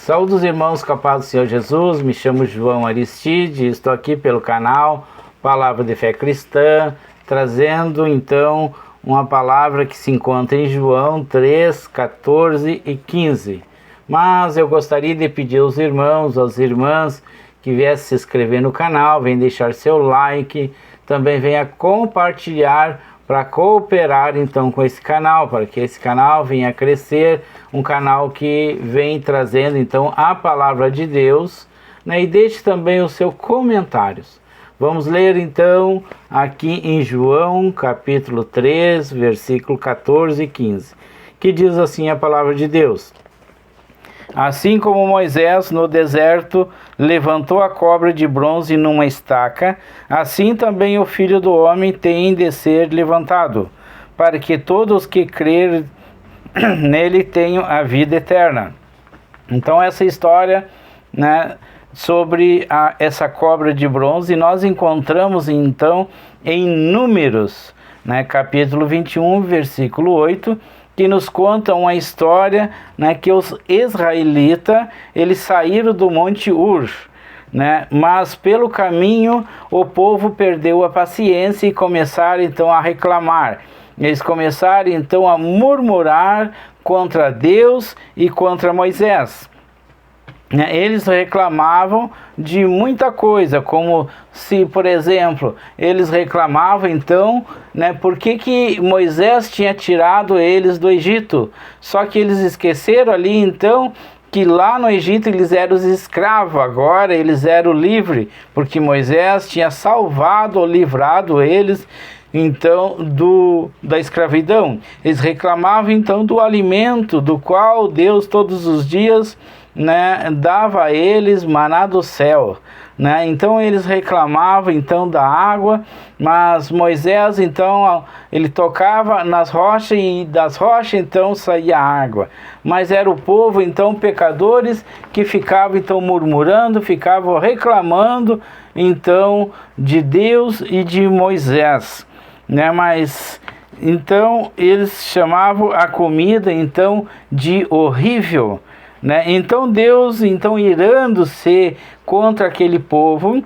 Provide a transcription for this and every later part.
Saúde os irmãos com a paz do Senhor Jesus, me chamo João Aristide, estou aqui pelo canal Palavra de Fé Cristã, trazendo então uma palavra que se encontra em João 3, 14 e 15. Mas eu gostaria de pedir aos irmãos, às irmãs, que viessem se inscrever no canal, venham deixar seu like, também venha compartilhar para cooperar então com esse canal, para que esse canal venha a crescer, um canal que vem trazendo então a palavra de Deus, né? E deixe também os seus comentários. Vamos ler então aqui em João capítulo 3, versículo 14 e 15, que diz assim a palavra de Deus: Assim como Moisés no deserto levantou a cobra de bronze numa estaca, assim também o Filho do Homem tem de ser levantado, para que todos que crerem nele tenham a vida eterna. Então essa história, né, sobre essa cobra de bronze, nós encontramos então em Números, né, capítulo 21, versículo 8, que nos conta uma história, né, que os israelitas, eles saíram do Monte Ur, né, mas pelo caminho o povo perdeu a paciência e começaram então a reclamar. Eles começaram então a murmurar contra Deus e contra Moisés. Eles reclamavam de muita coisa, como se, por exemplo, eles reclamavam então, né, por que Moisés tinha tirado eles do Egito. Só que eles esqueceram ali então que lá no Egito eles eram os escravos, agora eles eram livres, porque Moisés tinha salvado ou livrado eles então da escravidão. Eles reclamavam então do alimento, do qual Deus todos os dias, né, dava a eles maná do céu, né? Então eles reclamavam então da água, mas Moisés então ele tocava nas rochas e das rochas então saía água. Mas era o povo então pecadores que ficavam então murmurando, ficavam reclamando então de Deus e de Moisés, né? Mas então eles chamavam a comida então de horrível, né? Então Deus, então irando-se contra aquele povo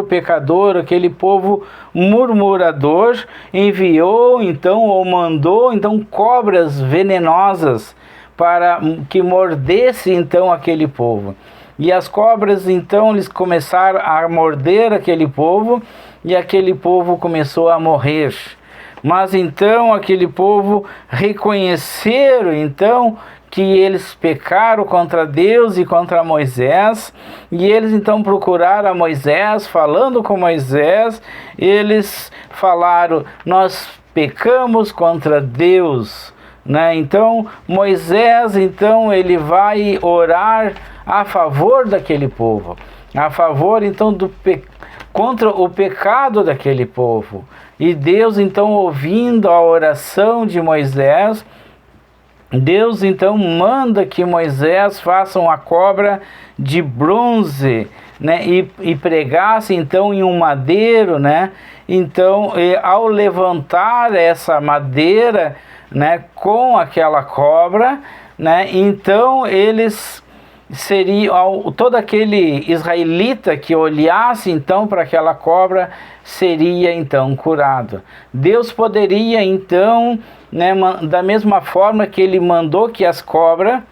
pecador, aquele povo murmurador, enviou então ou mandou então cobras venenosas para que mordesse então aquele povo. E as cobras então eles começaram a morder aquele povo e aquele povo começou a morrer. Mas então aquele povo reconheceram então que eles pecaram contra Deus e contra Moisés, e eles então procuraram a Moisés, falando com Moisés, eles falaram: nós pecamos contra Deus, né? Então Moisés então ele vai orar a favor daquele povo, a favor então contra o pecado daquele povo. E Deus então, ouvindo a oração de Moisés, Deus então manda que Moisés faça uma cobra de bronze, né, e pregasse então em um madeiro, né? Então, ao levantar essa madeira, né, com aquela cobra, né, então eles seriam, todo aquele israelita que olhasse então para aquela cobra seria então curado. Deus poderia então, né, da mesma forma que ele mandou que as cobras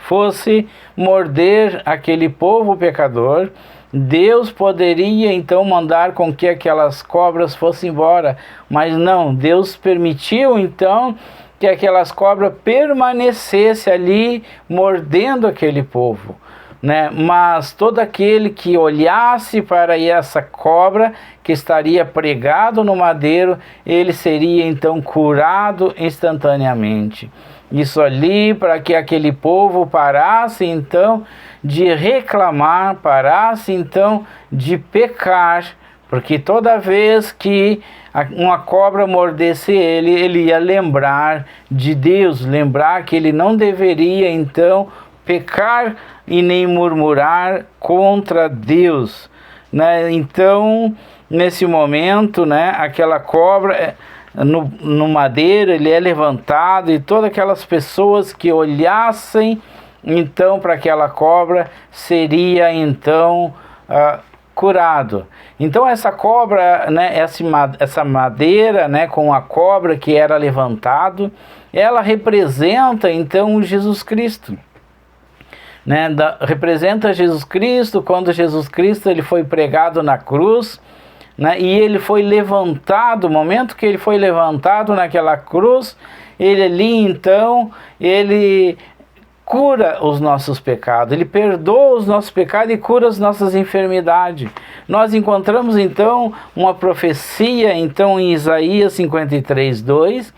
fossem morder aquele povo pecador, Deus poderia então mandar com que aquelas cobras fossem embora, mas não, Deus permitiu então que aquelas cobras permanecessem ali mordendo aquele povo, né? Mas todo aquele que olhasse para essa cobra que estaria pregado no madeiro, ele seria então curado instantaneamente. Isso ali para que aquele povo parasse então de reclamar, parasse então de pecar, porque toda vez que uma cobra mordesse ele, ele ia lembrar de Deus, lembrar que ele não deveria então pecar e nem murmurar contra Deus, né? Então, nesse momento, né, aquela cobra no madeiro, ele é levantado, e todas aquelas pessoas que olhassem então para aquela cobra seria então curado. Então essa cobra, né, essa madeira, né, com a cobra que era levantado, ela representa então Jesus Cristo, né, representa Jesus Cristo. Quando Jesus Cristo ele foi pregado na cruz, né, e ele foi levantado, o momento que ele foi levantado naquela cruz, ele ali então, ele cura os nossos pecados, ele perdoa os nossos pecados e cura as nossas enfermidades. Nós encontramos então uma profecia então em Isaías 53:2,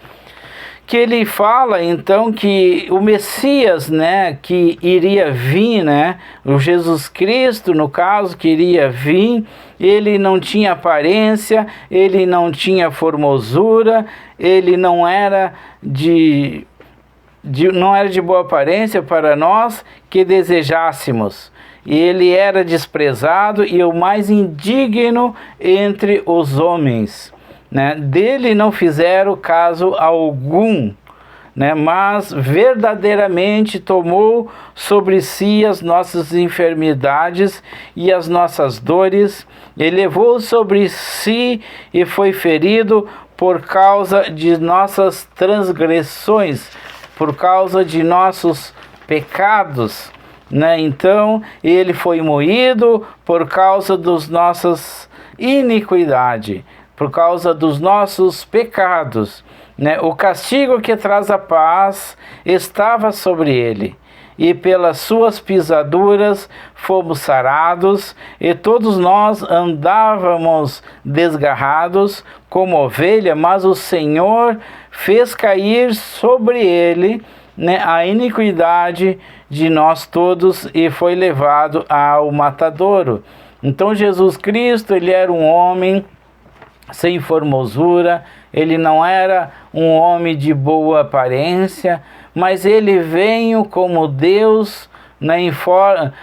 que ele fala então que o Messias, né, que iria vir, né, o Jesus Cristo, no caso, que iria vir, ele não tinha aparência, ele não tinha formosura, ele não era de boa aparência para nós que desejássemos. Ele era desprezado e o mais indigno entre os homens, né? Dele não fizeram caso algum, né? Mas verdadeiramente tomou sobre si as nossas enfermidades e as nossas dores, e levou sobre si e foi ferido por causa de nossas transgressões, por causa de nossos pecados, né? Então ele foi moído por causa das nossas iniquidades, por causa dos nossos pecados, né? O castigo que traz a paz estava sobre ele, e pelas suas pisaduras fomos sarados, e todos nós andávamos desgarrados como ovelha, mas o Senhor fez cair sobre ele, né, a iniquidade de nós todos, e foi levado ao matadouro. Então Jesus Cristo, ele era um homem sem formosura, ele não era um homem de boa aparência, mas ele veio como Deus, né,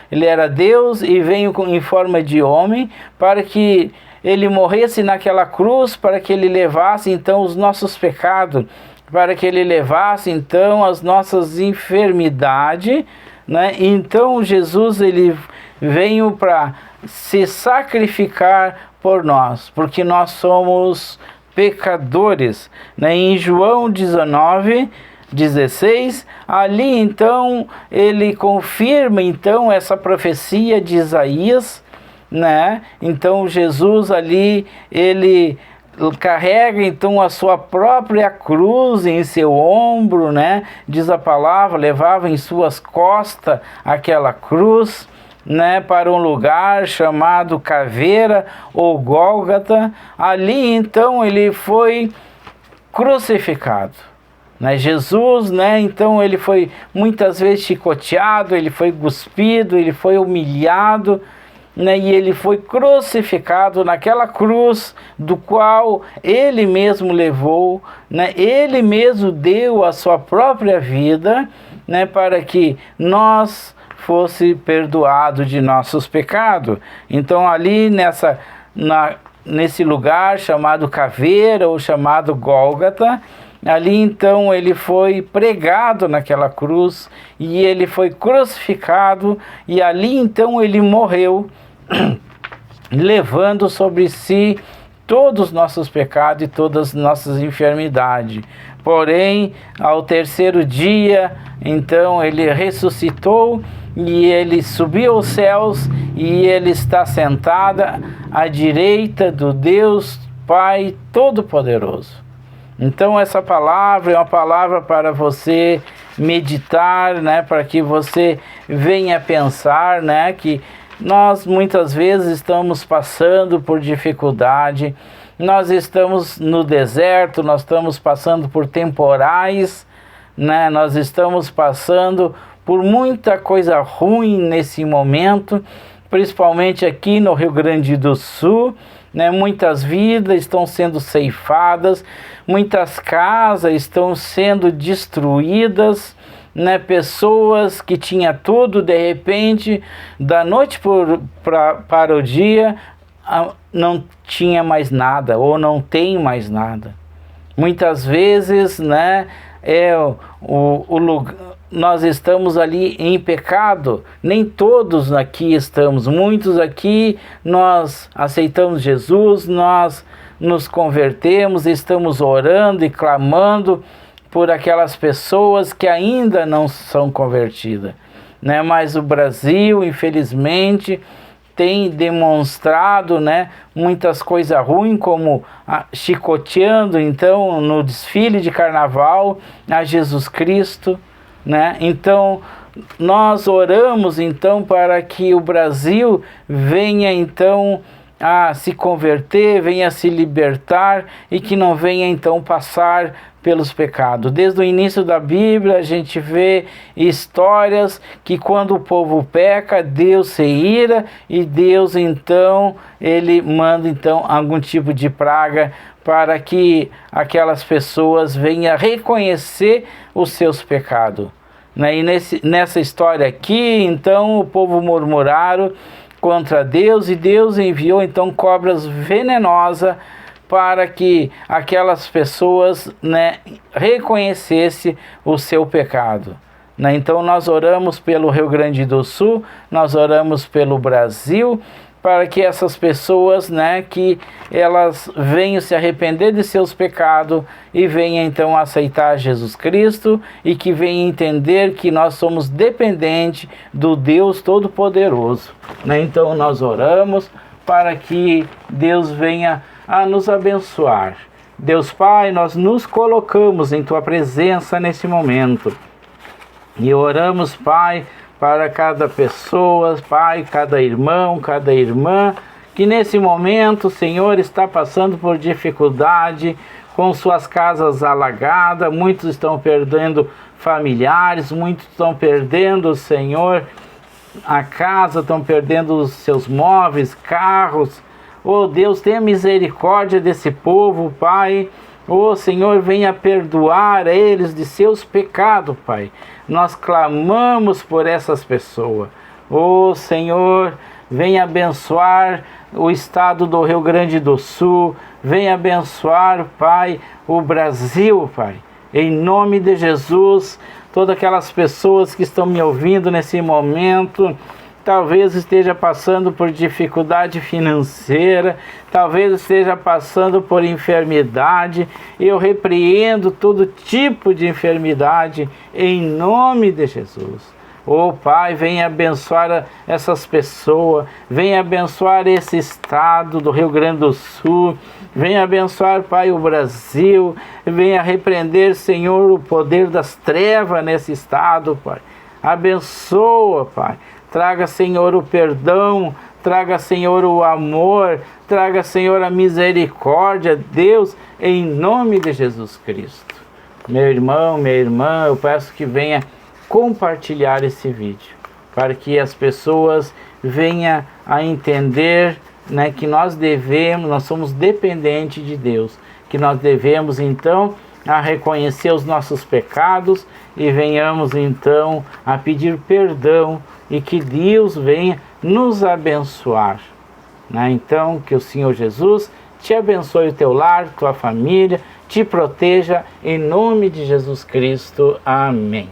ele era Deus e veio em forma de homem, para que ele morresse naquela cruz, para que ele levasse então os nossos pecados, para que ele levasse então as nossas enfermidades, né? Então Jesus ele veio para se sacrificar por nós, porque nós somos pecadores, né? Em João 19:16, ali então ele confirma então essa profecia de Isaías, né? Então Jesus ali, ele carrega então a sua própria cruz em seu ombro, né? Diz a palavra, levava em suas costas aquela cruz, né, para um lugar chamado Caveira ou Gólgota. Ali então ele foi crucificado, né? Jesus, né, então ele foi muitas vezes chicoteado, ele foi cuspido, ele foi humilhado, né, e ele foi crucificado naquela cruz do qual ele mesmo levou, né? Ele mesmo deu a sua própria vida, né, para que nós fosse perdoado de nossos pecados. Então ali nesse lugar chamado Caveira ou chamado Gólgota, ali então ele foi pregado naquela cruz e ele foi crucificado, e ali então ele morreu, levando sobre si todos os nossos pecados e todas as nossas enfermidades. Porém, ao terceiro dia, então ele ressuscitou e ele subiu aos céus, e ele está sentado à direita do Deus Pai Todo-Poderoso. Então essa palavra é uma palavra para você meditar, né, para que você venha pensar, né, que nós muitas vezes estamos passando por dificuldade, nós estamos no deserto, nós estamos passando por temporais, né, nós estamos passando por muita coisa ruim nesse momento, principalmente aqui no Rio Grande do Sul, né? Muitas vidas estão sendo ceifadas, muitas casas estão sendo destruídas, né? Pessoas que tinham tudo, de repente, da noite para o dia, não tinha mais nada, ou não tem mais nada. Muitas vezes, né, nós estamos ali em pecado. Nem todos aqui estamos, muitos aqui nós aceitamos Jesus, nós nos convertemos, estamos orando e clamando por aquelas pessoas que ainda não são convertidas, né? Mas o Brasil, infelizmente, tem demonstrado, né, muitas coisas ruins, como chicoteando então no desfile de carnaval a Jesus Cristo, né? Então nós oramos então para que o Brasil venha então a se converter, venha a se libertar e que não venha então passar pelos pecados. Desde o início da Bíblia a gente vê histórias que quando o povo peca, Deus se ira e Deus então, ele manda então algum tipo de praga para que aquelas pessoas venham reconhecer os seus pecados, né? E nessa história aqui, então o povo murmuraram contra Deus e Deus enviou então cobras venenosas para que aquelas pessoas, né, reconhecessem o seu pecado, né? Então nós oramos pelo Rio Grande do Sul, nós oramos pelo Brasil, para que essas pessoas, né, que elas venham se arrepender de seus pecados e venham então aceitar Jesus Cristo e que venham entender que nós somos dependentes do Deus Todo-Poderoso, né? Então nós oramos para que Deus venha a nos abençoar. Deus Pai, nós nos colocamos em Tua presença nesse momento e oramos, Pai, para cada pessoa, Pai, cada irmão, cada irmã, que nesse momento, Senhor, está passando por dificuldade, com suas casas alagadas, muitos estão perdendo familiares, muitos estão perdendo, Senhor, a casa, estão perdendo os seus móveis, carros. Oh Deus, tenha misericórdia desse povo, Pai. Oh Senhor, venha perdoar eles de seus pecados, Pai. Nós clamamos por essas pessoas. Oh Senhor, venha abençoar o estado do Rio Grande do Sul. Venha abençoar, Pai, o Brasil, Pai. Em nome de Jesus, todas aquelas pessoas que estão me ouvindo nesse momento, talvez esteja passando por dificuldade financeira, talvez esteja passando por enfermidade. Eu repreendo todo tipo de enfermidade em nome de Jesus. Oh Pai, venha abençoar essas pessoas, venha abençoar esse estado do Rio Grande do Sul, venha abençoar, Pai, o Brasil, venha repreender, Senhor, o poder das trevas nesse estado, Pai. Abençoa, Pai. Traga, Senhor, o perdão, traga, Senhor, o amor, traga, Senhor, a misericórdia, Deus, em nome de Jesus Cristo. Meu irmão, minha irmã, eu peço que venha compartilhar esse vídeo, para que as pessoas venham a entender, né, que nós somos dependentes de Deus, que nós devemos, então, a reconhecer os nossos pecados e venhamos, então, a pedir perdão e que Deus venha nos abençoar, né? Então, que o Senhor Jesus te abençoe o teu lar, tua família, te proteja, em nome de Jesus Cristo. Amém.